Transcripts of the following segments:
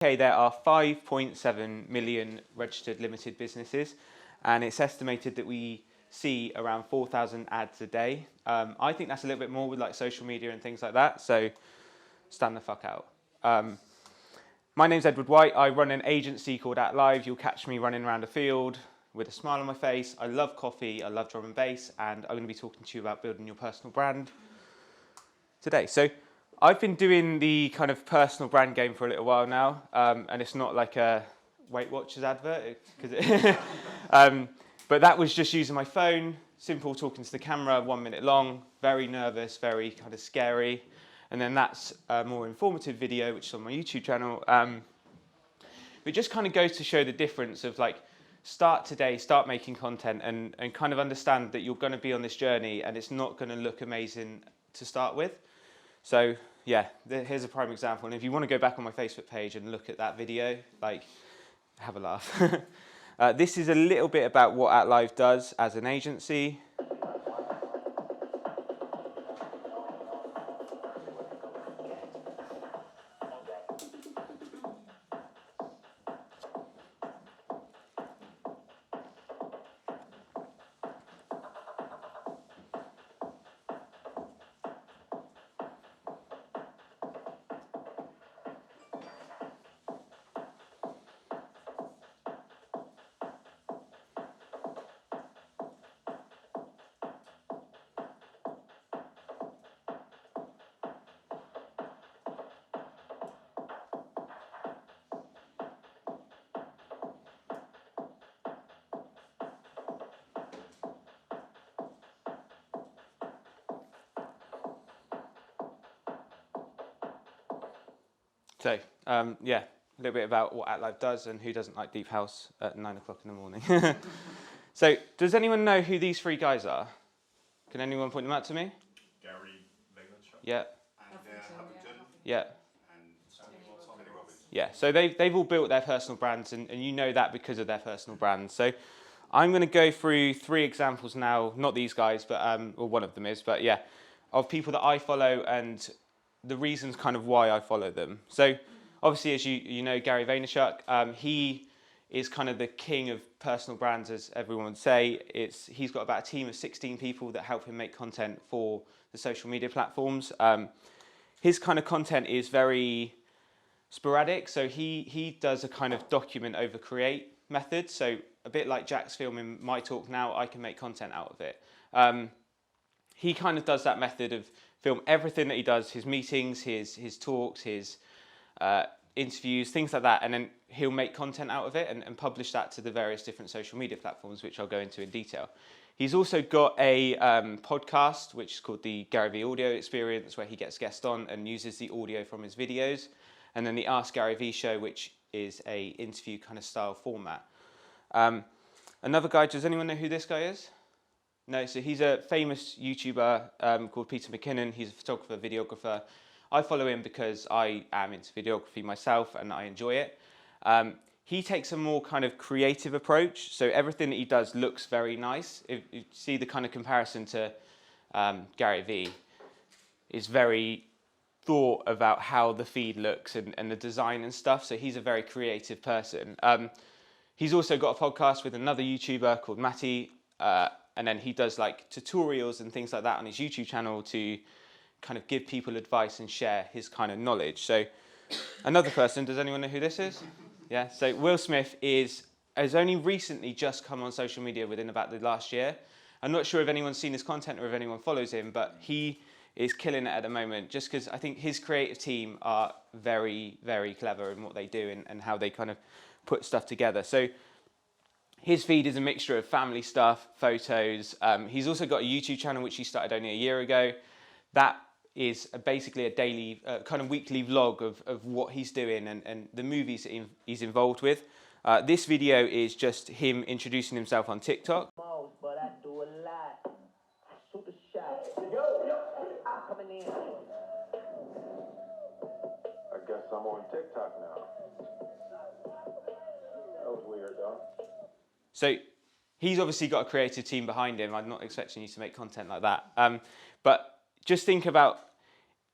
Okay, there are 5.7 million registered limited businesses, and it's estimated that we see around 4,000 ads a day. I think that's a little bit more with like social media and things like that, so stand the fuck out. My name's Edward White. I run an agency called @Live. You'll catch me running around a field with a smile on my face. I love coffee, I love drum and bass, and I'm going to be talking to you about building your personal brand today. So I've been doing the kind of personal brand game for a little while now, and it's not like a Weight Watchers advert, but that was just using my phone, simple talking to the camera, 1 minute long, very nervous, very kind of scary. And then that's a more informative video, which is on my YouTube channel. It just kind of goes to show the difference of like, start today, start making content, and kind of understand that you're going to be on this journey and it's not going to look amazing to start with. So yeah, here's a prime example. And if you want to go back on my Facebook page and look at that video, like, have a laugh. This is a little bit about what @Live does as an agency. So yeah, a little bit about what @Live does and who doesn't like deep house at 9 o'clock in the morning. So does anyone know who these three guys are? Can anyone point them out to me? Gary Vaynerchuk. Yeah. And Huffington. Yeah. And Tony Robbins. Yeah, so they've all built their personal brands, and you know that because of their personal brands. So I'm going to go through 3 examples now, not these guys, but or one of them is, but yeah, of people that I follow and the reasons kind of why I follow them. So obviously, as you know, Gary Vaynerchuk, he is kind of the king of personal brands, as everyone would say. He's got about a team of 16 people that help him make content for the social media platforms. His kind of content is very sporadic, so he does a kind of document over create method. So a bit like Jack's filming my talk now, I can make content out of it. He kind of does that method of film everything that he does, his meetings, his talks, his interviews, things like that, and then he'll make content out of it and publish that to the various different social media platforms, which I'll go into in detail. He's also got a podcast, which is called the Gary V Audio Experience, where he gets guests on and uses the audio from his videos. And then the Ask Gary V show, which is a interview kind of style format. Another guy, does anyone know who this guy is? No, so he's a famous YouTuber called Peter McKinnon. He's a photographer, videographer. I follow him because I am into videography myself and I enjoy it. He takes a more kind of creative approach, so everything that he does looks very nice. If you see the kind of comparison to Gary V, is very thought about how the feed looks and the design and stuff, so he's a very creative person. He's also got a podcast with another YouTuber called Matty, and then he does like tutorials and things like that on his YouTube channel to kind of give people advice and share his kind of knowledge. So another person, does anyone know who this is? Yeah, so Will Smith has only recently just come on social media within about the last year. I'm not sure if anyone's seen his content or if anyone follows him, but he is killing it at the moment, just because I think his creative team are very, very clever in what they do and how they kind of put stuff together. So his feed is a mixture of family stuff, photos. He's also got a YouTube channel, which he started only a year ago. That is basically a daily, kind of weekly vlog of what he's doing and the movies that he's involved with. This video is just him introducing himself on TikTok. But I do a lot. Shoot a shot. Yo, I'm coming in. I guess I'm on TikTok now. That was weird, though. So he's obviously got a creative team behind him. I'm not expecting you to make content like that. But just think about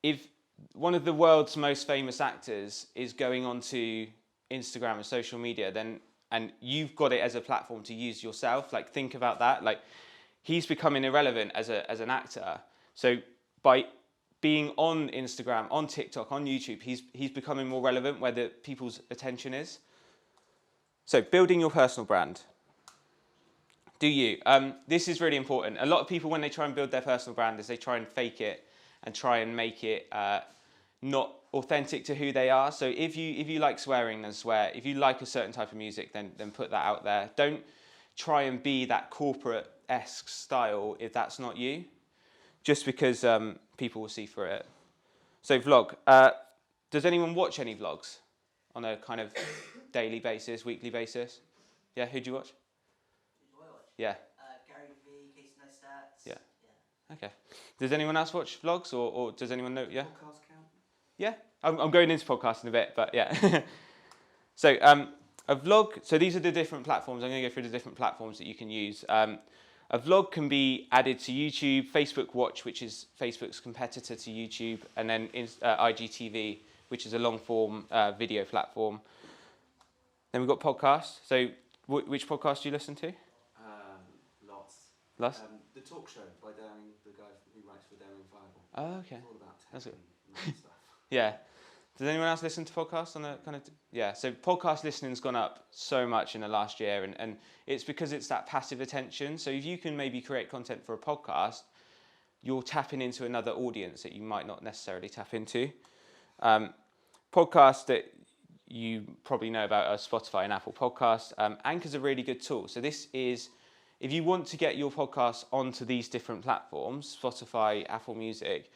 if one of the world's most famous actors is going onto Instagram and social media, then and you've got it as a platform to use yourself. Like, think about that. Like, he's becoming irrelevant as an actor. So by being on Instagram, on TikTok, on YouTube, he's becoming more relevant where the people's attention is. So building your personal brand. Do you? This is really important. A lot of people, when they try and build their personal brand, is they try and fake it and try and make it not authentic to who they are. So if you like swearing, then swear. If you like a certain type of music, then put that out there. Don't try and be that corporate-esque style if that's not you, just because people will see through it. So vlog. Does anyone watch any vlogs on a kind of daily basis, weekly basis? Yeah, who do you watch? Yeah. Gary Vee, Casey Neistat. Yeah. Okay. Does anyone else watch vlogs, or does anyone know? Yeah. Podcast count. Yeah. I'm going into podcasting a bit, but yeah. So a vlog. So these are the different platforms. I'm going to go through the different platforms that you can use. A vlog can be added to YouTube, Facebook Watch, which is Facebook's competitor to YouTube, and then IGTV, which is a long-form video platform. Then we've got podcasts. So which podcast do you listen to? Lots. Lots? The Talk Show by Daring, the guy who writes for Daring Fireball. Oh, okay. It's all about tech That's good. and stuff. Yeah. Does anyone else listen to podcasts on the kind of? Yeah. So podcast listening's gone up so much in the last year, and it's because it's that passive attention. So if you can maybe create content for a podcast, you're tapping into another audience that you might not necessarily tap into. Podcasts that you probably know about are Spotify and Apple Podcasts. Anchor's a really good tool. So this is, if you want to get your podcast onto these different platforms, Spotify, Apple Music,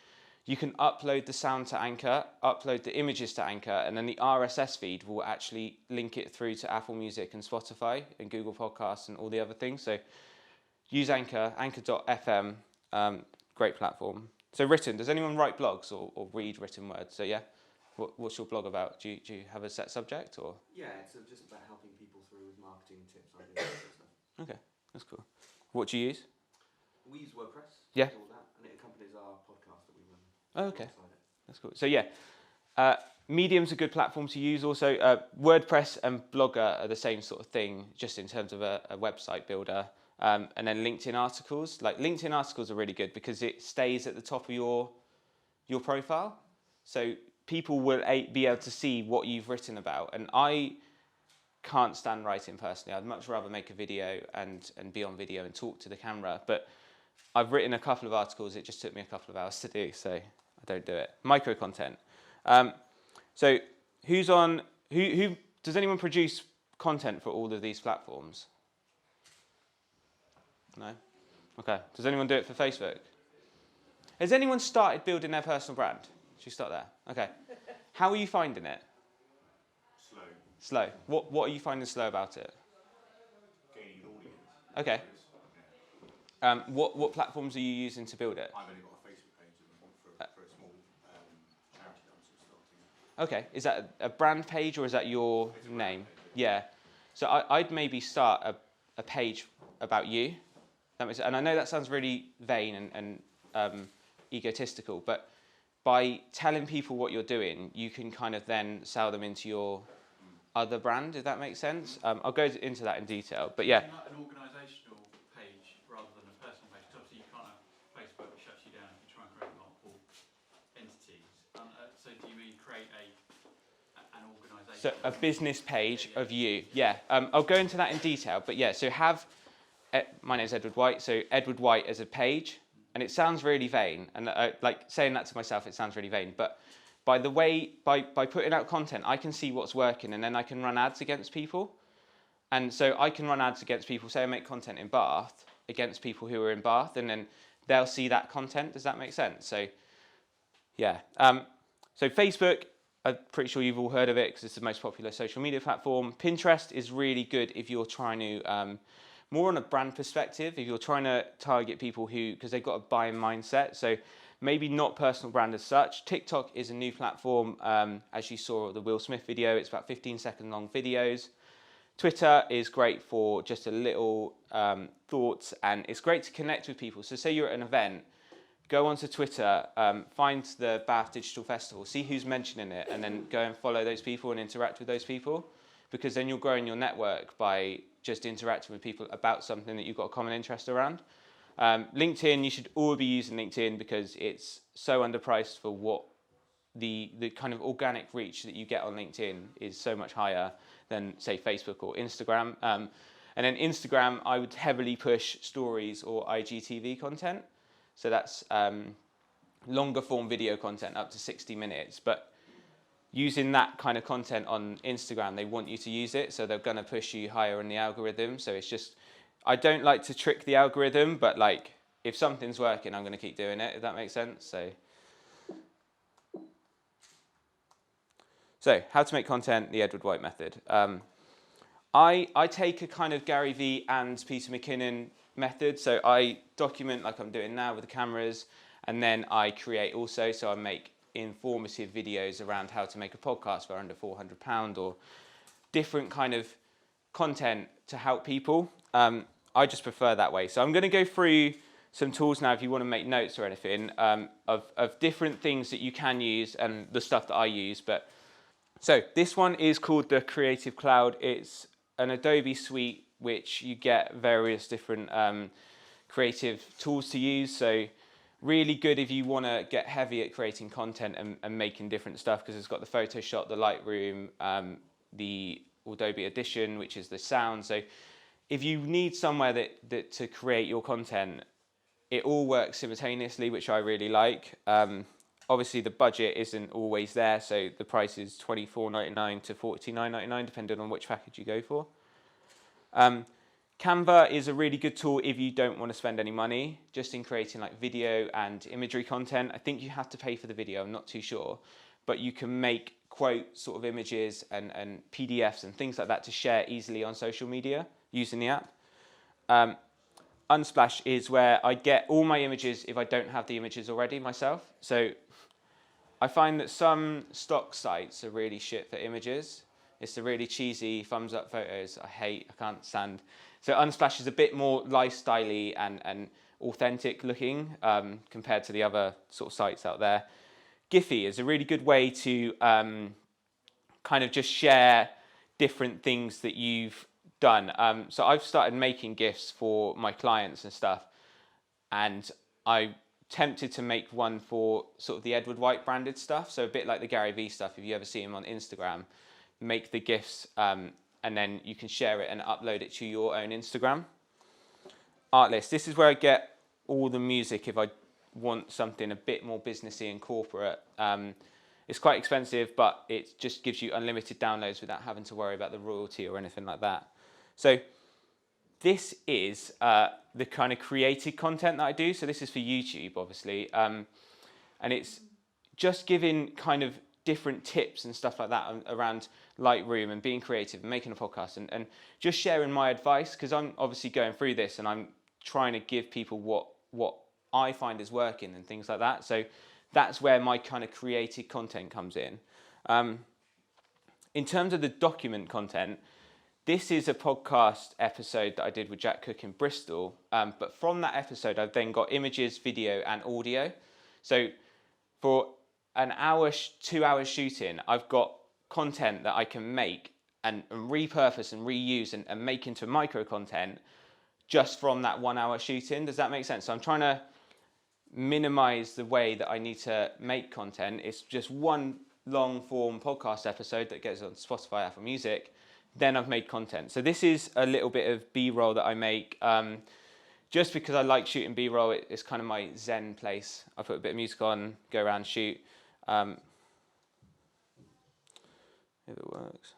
you can upload the sound to Anchor, upload the images to Anchor, and then the RSS feed will actually link it through to Apple Music and Spotify and Google Podcasts and all the other things. So use Anchor, anchor.fm, great platform. So written, does anyone write blogs or read written words? So yeah, what's your blog about? Do you have a set subject or? Yeah, it's just about helping people through with marketing tips, ideas, that sort of stuff. Okay, that's cool. What do you use? We use WordPress. Yeah. All that, and it accompanies our podcast that we run. Oh, okay. alongside it. That's cool. So yeah, Medium's a good platform to use also. WordPress and Blogger are the same sort of thing, just in terms of a website builder. And then LinkedIn articles. Like LinkedIn articles are really good because it stays at the top of your profile. So people will be able to see what you've written about. And I can't stand writing personally. I'd much rather make a video and be on video and talk to the camera. But I've written a couple of articles. It just took me a couple of hours to do, so I don't do it. Micro content. So who does anyone produce content for all of these platforms? No? Okay. Does anyone do it for Facebook? Has anyone started building their personal brand? Should we start there? Okay. How are you finding it? Slow. Slow. What are you finding slow about it? Gaining an audience. Okay. Yeah. What platforms are you using to build it? I've only got a Facebook page for a small charity that I'm sort of starting. Okay. Is that a brand page or is that your It's a brand name? page. Yeah. So I'd maybe start a page about you. That makes, and I know that sounds really vain and egotistical, but by telling people what you're doing, you can kind of then sell them into your other brand, if that makes sense. I'll go into that in detail, but yeah. Like an organisational page rather than a personal page, because obviously you can't have Facebook shuts you down if you try and create multiple entities. So do you mean create an organisation? So a business page of you, yeah. I'll go into that in detail, but yeah, so have, my name's Edward White, so Edward White as a page, and it sounds really vain, and like saying that to myself, it sounds really vain, but by putting out content, I can see what's working, and then I can run ads against people. And so I can run ads against people, say I make content in Bath, against people who are in Bath, and then they'll see that content. Does that make sense? So, yeah. So Facebook, I'm pretty sure you've all heard of it because it's the most popular social media platform. Pinterest is really good if you're trying to, more on a brand perspective, if you're trying to target people who, because they've got a buying mindset. So maybe not personal brand as such. TikTok is a new platform, as you saw the Will Smith video. It's about 15-second long videos. Twitter is great for just a little thoughts, and it's great to connect with people. So say you're at an event go onto Twitter, find the Bath Digital Festival, see who's mentioning it, and then go and follow those people and interact with those people, because then you're growing your network by just interacting with people about something that you've got a common interest around. LinkedIn, you should all be using LinkedIn because it's so underpriced for what the kind of organic reach that you get on LinkedIn is so much higher than, say, Facebook or Instagram. And then Instagram, I would heavily push stories or IGTV content. So that's longer form video content up to 60 minutes. But using that kind of content on Instagram, they want you to use it. So they're going to push you higher in the algorithm. So it's just, I don't like to trick the algorithm, but like if something's working, I'm going to keep doing it, if that makes sense. So how to make content, the Edward White method. I take a kind of Gary Vee and Peter McKinnon method. So I document like I'm doing now with the cameras, and then I create also. So I make informative videos around how to make a podcast for under £400 or different kind of content to help people. I just prefer that way. So I'm going to go through some tools now if you want to make notes or anything of different things that you can use and the stuff that I use. So this one is called the Creative Cloud. It's an Adobe suite which you get various different creative tools to use. So really good if you want to get heavy at creating content and making different stuff, because it's got the Photoshop, the Lightroom, the Adobe Audition, which is the sound. So if you need somewhere that to create your content, it all works simultaneously, which I really like. Obviously, the budget isn't always there, so the price is $24.99 to $49.99, depending on which package you go for. Canva is a really good tool if you don't want to spend any money, just in creating like video and imagery content. I think you have to pay for the video, I'm not too sure, but you can make quote sort of images and PDFs and things like that to share easily on social media using the app. Unsplash is where I get all my images if I don't have the images already myself. So I find that some stock sites are really shit for images. It's the really cheesy thumbs up photos I can't stand. So Unsplash is a bit more lifestyle-y and authentic looking compared to the other sort of sites out there. Giphy is a really good way to kind of just share different things that you've done. So I've started making GIFs for my clients and stuff, and I tempted to make one for sort of the Edward White branded stuff, so a bit like the Gary Vee stuff. If you ever see him on Instagram, make the GIFs and then you can share it and upload it to your own Instagram. Artlist, this is where I get all the music if I want something a bit more businessy and corporate. It's quite expensive, but it just gives you unlimited downloads without having to worry about the royalty or anything like that. So this is the kind of created content that I do. So this is for YouTube, obviously. And it's just giving kind of different tips and stuff like that around Lightroom and being creative and making a podcast and just sharing my advice, because I'm obviously going through this and I'm trying to give people what I find is working and things like that. So that's where my kind of created content comes in. In terms of the document content, this is a podcast episode that I did with Jack Cook in Bristol, but from that episode I've then got images, video and audio. So for an hour, 2 hours shooting, I've got content that I can make and repurpose and reuse and make into micro content just from that 1 hour shooting. Does that make sense? So I'm trying to minimize the way that I need to make content. It's just one long form podcast episode that gets on Spotify, Apple Music. Then I've made content. So this is a little bit of B-roll that I make just because I like shooting B-roll. It's kind of my zen place. I put a bit of music on, go around, shoot. If it works.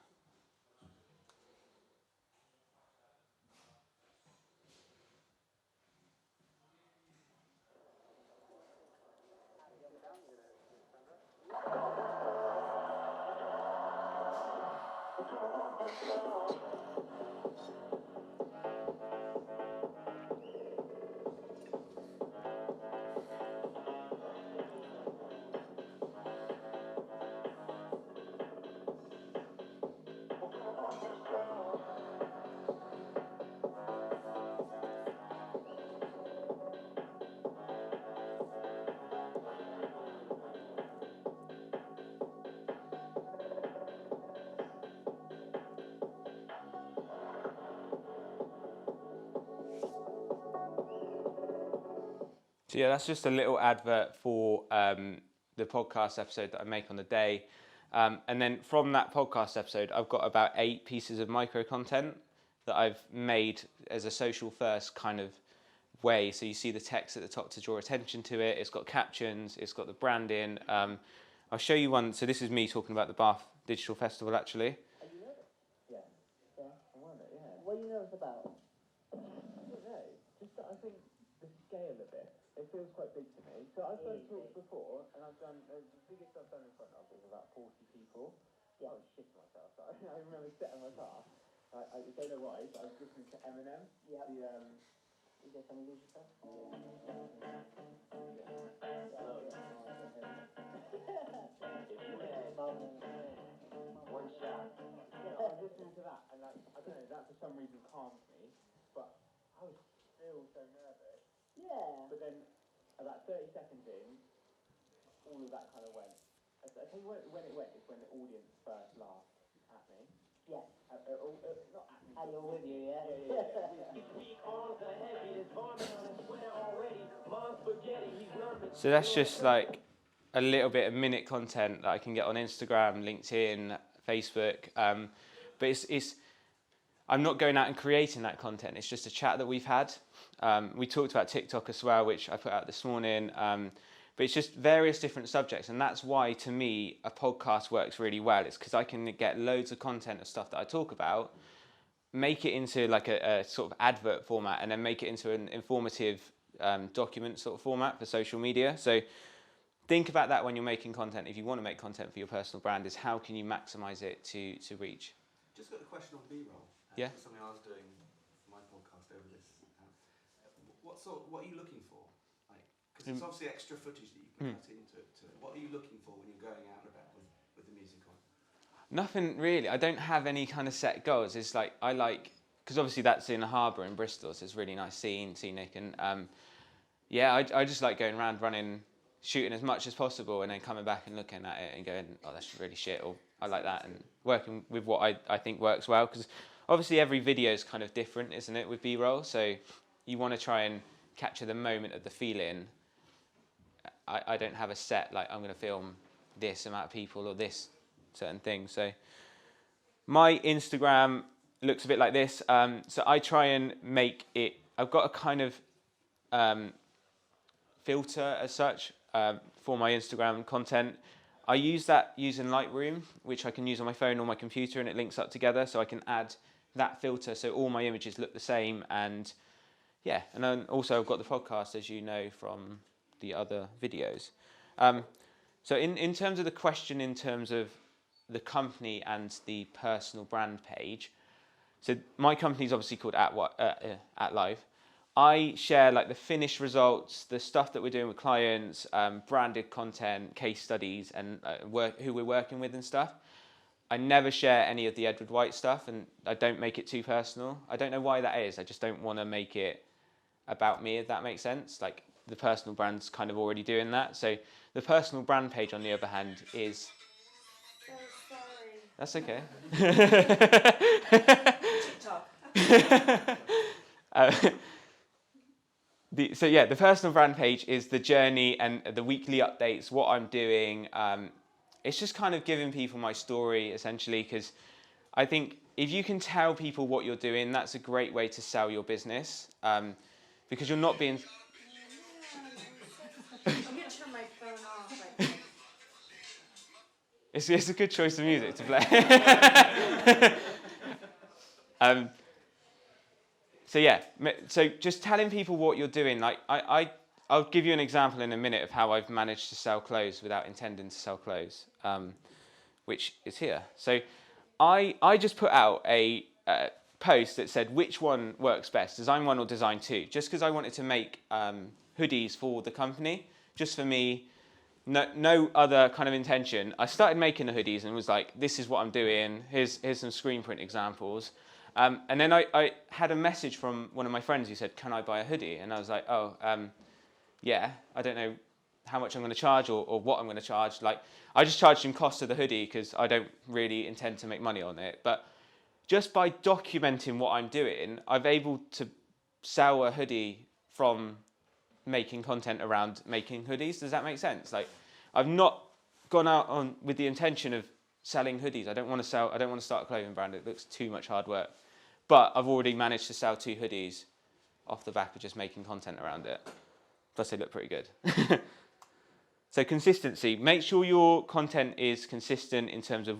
So yeah, that's just a little advert for the podcast episode that I make on the day. And then from that podcast episode, I've got about 8 pieces of micro content that I've made as a social first kind of way. So you see the text at the top to draw attention to it. It's got captions. It's got the branding. I'll show you one. So this is me talking about the Bath Digital Festival, actually. Are you nervous? Yeah. Yeah, I want it, yeah. What are you nervous about? I don't know. Just that I think the scale of it feels quite big to me. So I've done talks before, and I've done, the biggest I've done in front of was about 40 people. Yeah. I was shitting myself. I remember sitting in my car. I don't know why, but I was listening to Eminem. Yeah. You get some lose yourself? One shot. Yeah, I was listening to that, and I don't know, that for some reason calmed me, but I was still so nervous. Yeah. But then, about 30 seconds in, all of that kind of went. I tell you when it went, is when the audience first laughed at me. Yeah. Not at me. And you're with you, yeah? So that's just like a little bit of minute content that I can get on Instagram, LinkedIn, Facebook. But it's I'm not going out and creating that content. It's just a chat that we've had. We talked about TikTok as well, which I put out this morning. But it's just various different subjects. And that's why, to me, a podcast works really well. It's because I can get loads of content of stuff that I talk about, make it into like a sort of advert format, and then make it into an informative document sort of format for social media. So think about that when you're making content. If you want to make content for your personal brand, is how can you maximize it to reach? Just got a question on B-roll. Yeah. Something I was doing for my podcast over this. What are you looking for? Because it's obviously extra footage that you can cut into it. What are you looking for when you're going out and about with the music on? Nothing really. I don't have any kind of set goals. It's like because obviously that's in the harbour in Bristol, so it's really nice scenic, and I just like going around running, shooting as much as possible, and then coming back and looking at it and going, oh, that's really shit, or I like that, and working with what I think works well. Because obviously every video is kind of different, isn't it, with B-roll? So you want to try and capture the moment of the feeling. I don't have a set, like I'm going to film this amount of people or this certain thing. So my Instagram looks a bit like this. So I try and make it, I've got a kind of filter as such for my Instagram content. I use that using Lightroom, which I can use on my phone or my computer, and it links up together, so I can add that filter so all my images look the same. And yeah, and then also I've got the podcast, as you know, from the other videos. So in terms of the question, in terms of the company and the personal brand page, so my company is obviously called @Live. I share like the finished results, the stuff that we're doing with clients, branded content, case studies, and who we're working with and stuff. I never share any of the Edward White stuff, and I don't make it too personal. I don't know why that is. I just don't want to make it about me, if that makes sense. Like, the personal brand's kind of already doing that. So the personal brand page, on the other hand, is... So sorry. That's okay. TikTok. The personal brand page is the journey and the weekly updates, what I'm doing. It's just kind of giving people my story, essentially, because I think if you can tell people what you're doing, that's a great way to sell your business, because you're not being... I'm going to turn my phone off. I think. It's a good choice of music to play. So just telling people what you're doing. Like I'll give you an example in a minute of how I've managed to sell clothes without intending to sell clothes, which is here. So I just put out a post that said which one works best, Design 1 or Design 2, just because I wanted to make hoodies for the company, just for me. No other kind of intention. I started making the hoodies and was like, this is what I'm doing. Here's some screen print examples. And then I had a message from one of my friends who said, can I buy a hoodie? And I was like, yeah, I don't know how much I'm going to charge or what I'm going to charge. Like, I just charged him cost of the hoodie because I don't really intend to make money on it. But just by documenting what I'm doing, I'm able to sell a hoodie from making content around making hoodies. Does that make sense? Like, I've not gone out on with the intention of selling hoodies. I don't want to start a clothing brand. It looks too much hard work. But I've already managed to sell 2 hoodies off the back of just making content around it. Plus they look pretty good. So consistency. Make sure your content is consistent in terms of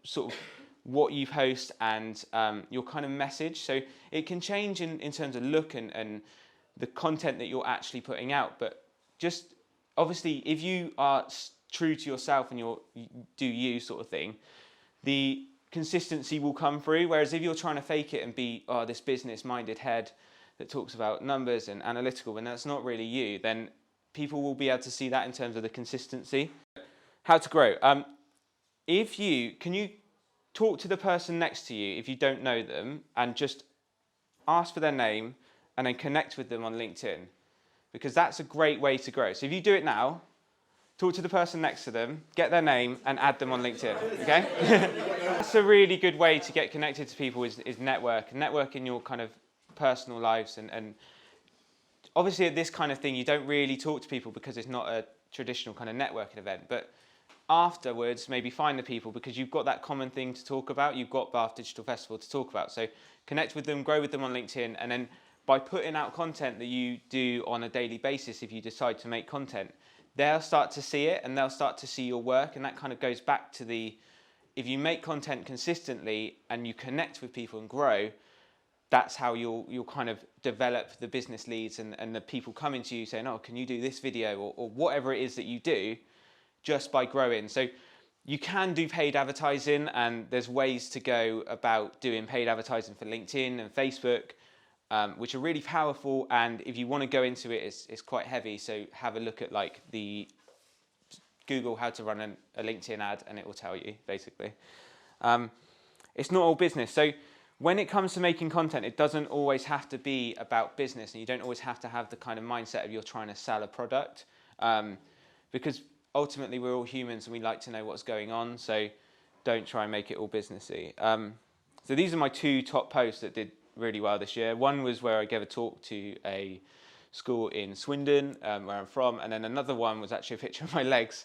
sort of what you post and your kind of message. So it can change in terms of look and the content that you're actually putting out. But just obviously, if you are true to yourself and you do you sort of thing, the consistency will come through. Whereas if you're trying to fake it and be this business-minded head that talks about numbers and analytical, when that's not really you, then people will be able to see that in terms of the consistency. How to grow. Can you talk to the person next to you if you don't know them and just ask for their name and then connect with them on LinkedIn? Because that's a great way to grow. So if you do it now, talk to the person next to them, get their name and add them on LinkedIn, okay? That's a really good way to get connected to people is network. Network in your kind of personal lives and obviously at this kind of thing you don't really talk to people because it's not a traditional kind of networking event, but afterwards maybe find the people because you've got that common thing to talk about. You've got Bath Digital Festival to talk about. So connect with them, grow with them on LinkedIn, and then by putting out content that you do on a daily basis, if you decide to make content, they'll start to see it and they'll start to see your work. And that kind of goes back to if you make content consistently and you connect with people and grow, that's how you'll kind of develop the business leads and the people coming to you saying, oh, can you do this video or whatever it is that you do, just by growing. So you can do paid advertising and there's ways to go about doing paid advertising for LinkedIn and Facebook, which are really powerful. And if you want to go into it, it's quite heavy. So have a look at like Google how to run a LinkedIn ad and it will tell you basically. It's not all business. So when it comes to making content, it doesn't always have to be about business and you don't always have to have the kind of mindset of you're trying to sell a product because ultimately we're all humans and we like to know what's going on. So don't try and make it all businessy. So these are my 2 top posts that did really well this year. One was where I gave a talk to a school in Swindon, where I'm from, and then another one was actually a picture of my legs,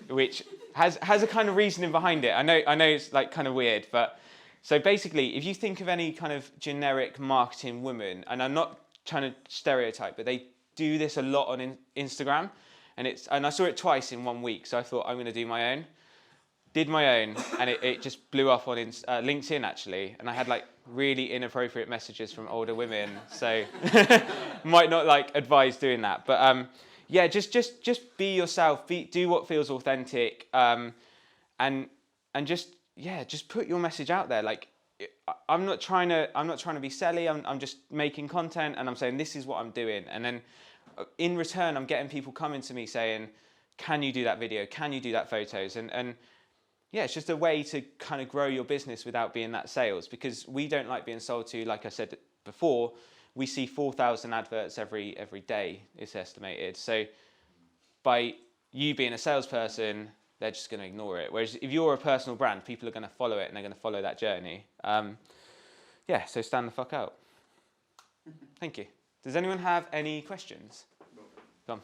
which has a kind of reasoning behind it. I know it's like kind of weird, but so basically, if you think of any kind of generic marketing woman, and I'm not trying to stereotype, but they do this a lot on Instagram, and I saw it twice in 1 week, so I thought I'm going to do my own. Did my own, and it just blew up on LinkedIn actually, and I had like really inappropriate messages from older women, so might not like advise doing that, but yeah, just be yourself, do what feels authentic, and just put your message out there. Like I'm not trying to be selly. I'm just making content, and I'm saying this is what I'm doing, and then in return, I'm getting people coming to me saying, "Can you do that video? Can you do that photos?" And yeah, it's just a way to kind of grow your business without being that sales, because we don't like being sold to. Like I said before, we see 4,000 adverts every day, it's estimated. So by you being a salesperson, they're just going to ignore it. Whereas if you're a personal brand, people are going to follow it and they're going to follow that journey. Yeah, so stand the fuck out. Thank you. Does anyone have any questions? Go on.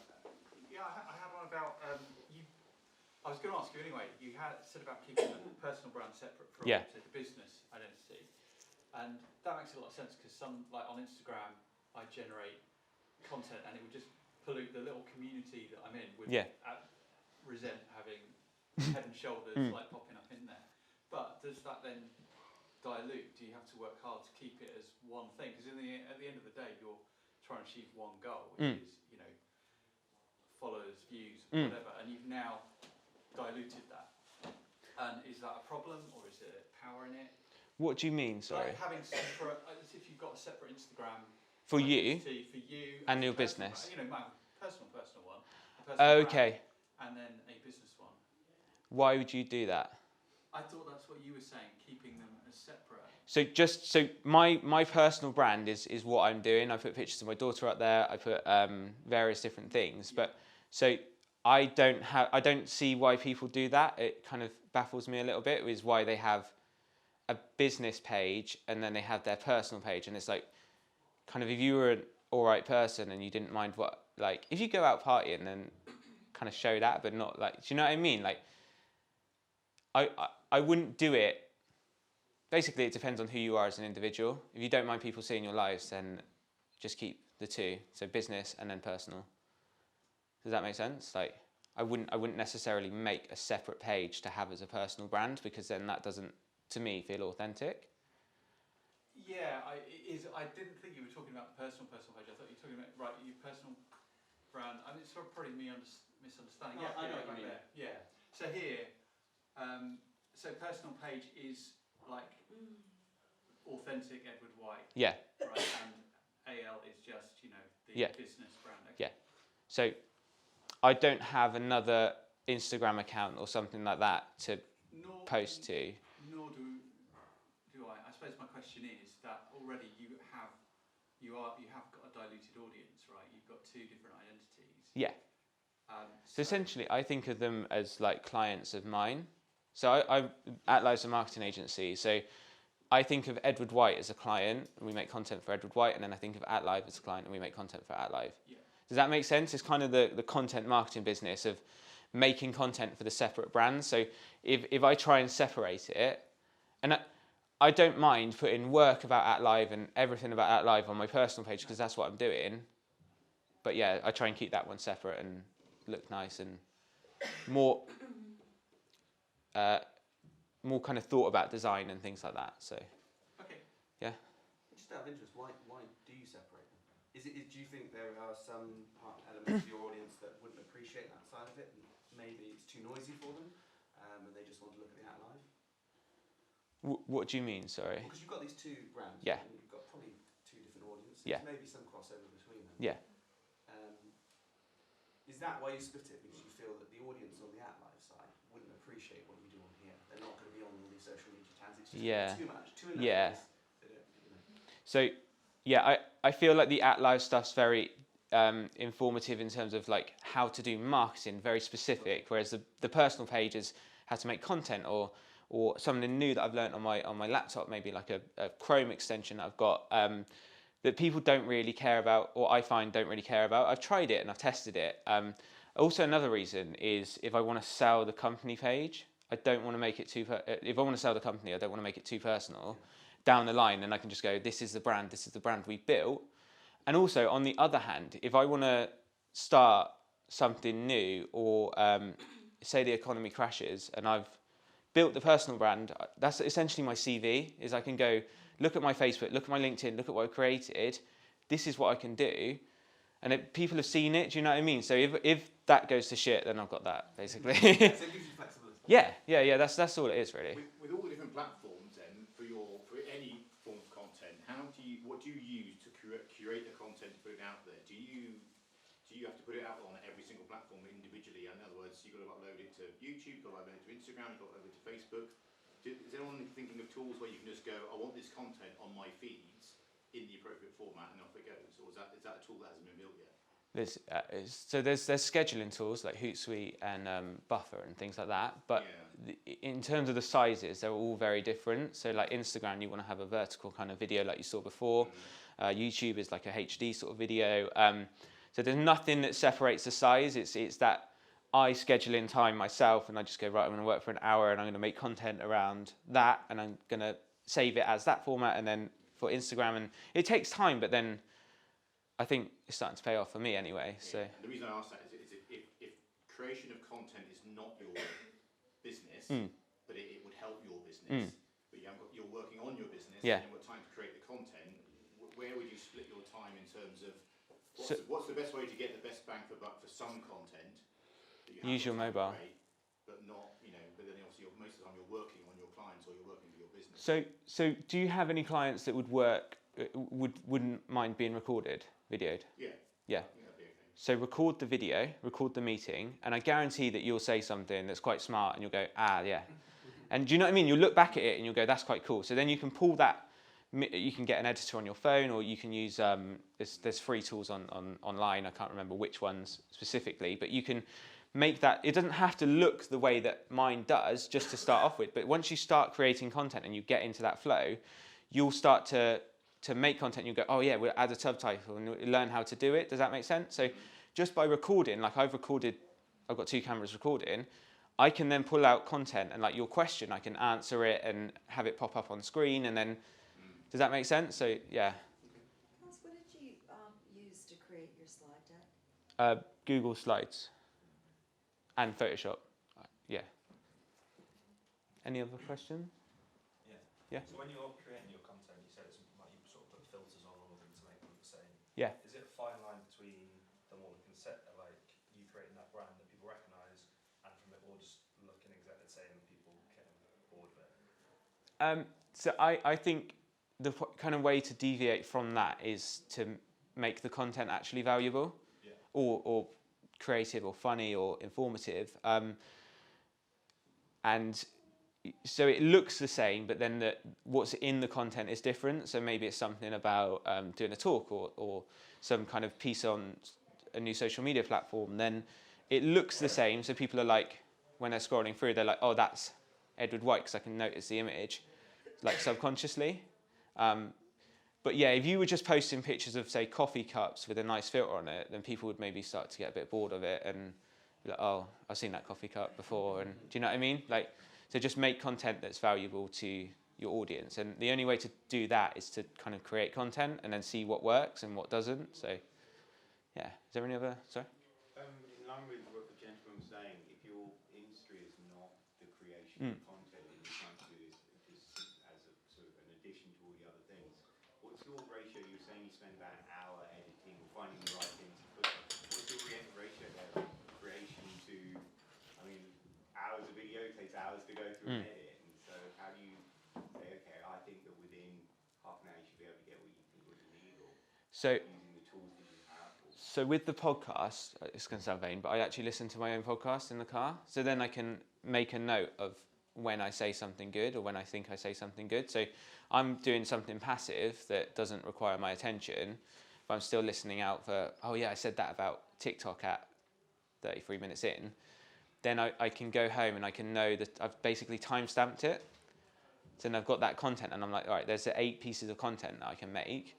Yeah, I had one about I was going to ask you anyway. You said about keeping the personal brand separate from Yeah. the business identity, and that makes a lot of sense because like on Instagram, I generate content and it would just pollute the little community that I'm in. Would resent having Head and Shoulders like popping up in there. But does that then dilute? Do you have to work hard to keep it as one thing? Because at the end of the day, you're trying to achieve one goal, which is followers, views, whatever, and you've now diluted that. And is that a problem, or is it power in it? What do you mean, sorry? Like having separate, as if you've got a separate Instagram For you and your personal business. my personal one. A personal Okay. brand, and then a business one. Why would you do that? I thought that's what you were saying, keeping them as separate. So my personal brand is what I'm doing. I put pictures of my daughter up there. I put various different things. But so I don't see why people do that. It kind of baffles me a little bit. Is why they have a business page and then they have their personal page, and it's like kind of if you were an all right person and you didn't mind what, like, if you go out partying, then kind of show that, but not like, do you know what I mean? Like, I wouldn't do it. Basically, it depends on who you are as an individual. If you don't mind people seeing your lives, then just keep the two. So business and then personal. Does that make sense? Like, I wouldn't necessarily make a separate page to have as a personal brand, because then that doesn't, to me, feel authentic. Yeah, I didn't think you were talking about the personal page. I thought you were talking about your personal brand. I mean, it's sort of probably me misunderstanding. No, I know what right you mean. there. Yeah. So here, so personal page is like authentic Edward White. Yeah. Right, and AL is just, the Yeah. business brand. Okay. Yeah. So I don't have another Instagram account or something like that to post to. Nor do I. I suppose my question is that already you have got a diluted audience, right? You've got two different identities. Yeah. So essentially, I think of them as like clients of mine. So I'm at Live's a marketing agency. So I think of Edward White as a client, and we make content for Edward White, and then I think of AtLive as a client, and we make content for AtLive. Yeah. Does that make sense? It's kind of the content marketing business of making content for the separate brands. So if I try and separate it, and I don't mind putting work about AtLive and everything about AtLive on my personal page, because that's what I'm doing. But yeah, I try and keep that one separate and look nice and more kind of thought about design and things like that. So Okay. yeah. Just out of interest, why do you separate them? Do you think there are some elements of your audience that wouldn't appreciate that side of it, and maybe it's too noisy for them, and they just want to look at the AtLive? What do you mean? Sorry. Because you've got these two brands. Yeah. And you've got probably two different audiences. Yeah. Maybe some crossover between them. Yeah. Is that why you split it? Because you feel that the audience on the AtLive side wouldn't appreciate what you do on here. They're not going to be on all these social media channels. It's just Yeah. too much. Too Yeah. They don't. So yeah, I feel like the AtLive stuff's very informative in terms of like how to do marketing, very specific. Whereas the personal page is how to make content or something new that I've learned on my laptop, maybe like a Chrome extension that I've got that people don't really care about, or I find don't really care about. I've tried it and I've tested it. Also, another reason is if I want to sell the company page, I don't want to make it too. If I want to sell the company, I don't want to make it too personal. Down the line, and I can just go, this is the brand we built. And also, on the other hand, if I want to start something new, or say the economy crashes and I've built the personal brand, that's essentially my CV, is I can go, look at my Facebook, look at my LinkedIn, look at what I've created, this is what I can do. And people have seen it, do you know what I mean? So if that goes to shit, then I've got that, basically. So it gives you flexibility. Yeah, that's all it is, really. With all the different platforms, then for any form of content, what do you use to curate the content to put it out there? Do you have to put it out on every single platform individually? In other words, you've got to upload it to YouTube, you've got to upload it to Instagram, you've got to upload it to Facebook. Is anyone thinking of tools where you can just go, I want this content on my feeds in the appropriate format, and off it goes? Or is that a tool that hasn't been built yet? There's scheduling tools like Hootsuite and Buffer and things like that, but in terms of the sizes, they're all very different. So like Instagram, you want to have a vertical kind of video like you saw before. YouTube is like a HD sort of video. So there's nothing that separates the size. It's that I schedule in time myself, and I just go, right, I'm going to work for an hour and I'm going to make content around that, and I'm going to save it as that format, and then for Instagram. And it takes time, but then I think it's starting to pay off for me anyway. So And the reason I ask that is if creation of content is not your business, but it would help your business, but you're working on your business, and you've got time to create the content, where would you split your time in terms of what's the best way to get the best bang for buck for some content? Use your mobile. But not, but then obviously most of the time you're working on your clients or you're working for your business. So do you have any clients that wouldn't mind being recorded, videoed? Yeah. Yeah. I think that'd be okay. So record the video, record the meeting, and I guarantee that you'll say something that's quite smart, and you'll go, yeah. And do you know what I mean? You'll look back at it and you'll go, that's quite cool. So then you can pull that. You can get an editor on your phone, or you can use there's free tools online. I can't remember which ones specifically, but you can make that. It doesn't have to look the way that mine does just to start off with, but once you start creating content and you get into that flow, you'll start to to make content, you go, oh yeah, we'll add a subtitle and we'll learn how to do it. Does that make sense? So just by recording, like I've got 2 cameras recording, I can then pull out content and like your question, I can answer it and have it pop up on screen, and then, does that make sense? So yeah. What did you use to create your slide deck? Google Slides and Photoshop. Yeah. Any other questions? Yeah. So when you're creating your content, you said it's like you sort of put filters on all of them to make them the same. Yeah. Is it a fine line between them all concept, like you creating that brand that people recognise, and from it all just looking exactly the same and people getting bored of it? So I think the kind of way to deviate from that is to make the content actually valuable, or creative, or funny, or informative, and so it looks the same, but then what's in the content is different. So maybe it's something about doing a talk, or some kind of piece on a new social media platform. Then it looks the same, so people are like, when they're scrolling through, they're like, oh, that's Edward White, because I can notice the image, like subconsciously. But yeah, if you were just posting pictures of, say, coffee cups with a nice filter on it, then people would maybe start to get a bit bored of it and be like, oh, I've seen that coffee cup before. And do you know what I mean? Like, so just make content that's valuable to your audience. And the only way to do that is to kind of create content and then see what works and what doesn't. So, yeah. Is there any other? Sorry? In line with what the gentleman was saying, if your industry is not the creation of content and you're trying to do this as a sort of an addition to all the other things, what's your ratio? You're saying you spend about an hour editing or finding the right thing to put. What's your ratio there of creation to, I mean, hours of video takes hours to go through and edit, and so how do you say, okay, I think that within half an hour you should be able to get what you think what you need, or using the tools that you have? So with the podcast, it's going to sound vain, but I actually listen to my own podcast in the car. So then I can make a note of when I say something good or when I think I say something good. So I'm doing something passive that doesn't require my attention, but I'm still listening out for, oh yeah, I said that about TikTok at 33 minutes in. Then I can go home and I can know that I've basically time-stamped it. So then I've got that content and I'm like, all right, there's the 8 pieces of content that I can make.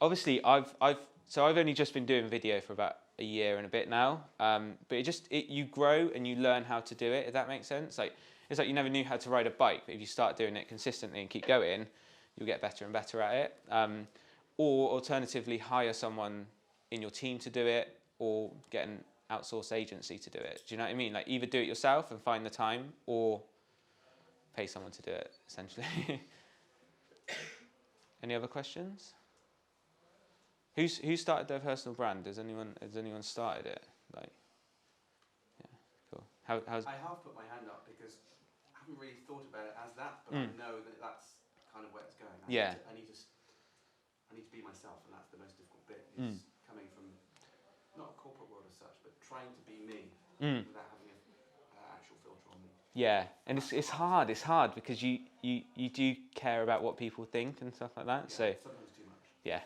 Obviously, I've only just been doing video for about a year and a bit now, but you grow and you learn how to do it, if that makes sense. Like, it's like you never knew how to ride a bike, but if you start doing it consistently and keep going, you'll get better and better at it. Or alternatively, hire someone in your team to do it, or get an outsourced agency to do it. Do you know what I mean? Like, either do it yourself and find the time, or pay someone to do it, essentially. Any other questions? Who started their personal brand? Has anyone started it? Like, yeah, cool. How's I have put my hand up because I haven't really thought about it as that, but I know that that's kind of where it's going. I need to be myself, and that's the most difficult bit. Is coming from not a corporate world as such, but trying to be me without having an actual filter on me. Yeah, and it's hard. It's hard because you do care about what people think and stuff like that. Yeah, so sometimes too much. yeah,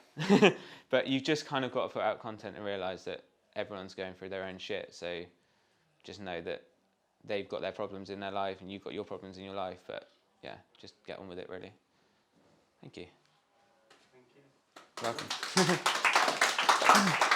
but you've just kind of got to put out content and realise that everyone's going through their own shit. So just know that they've got their problems in their life and you've got your problems in your life. But yeah, just get on with it, really. Thank you. Thank you. Welcome.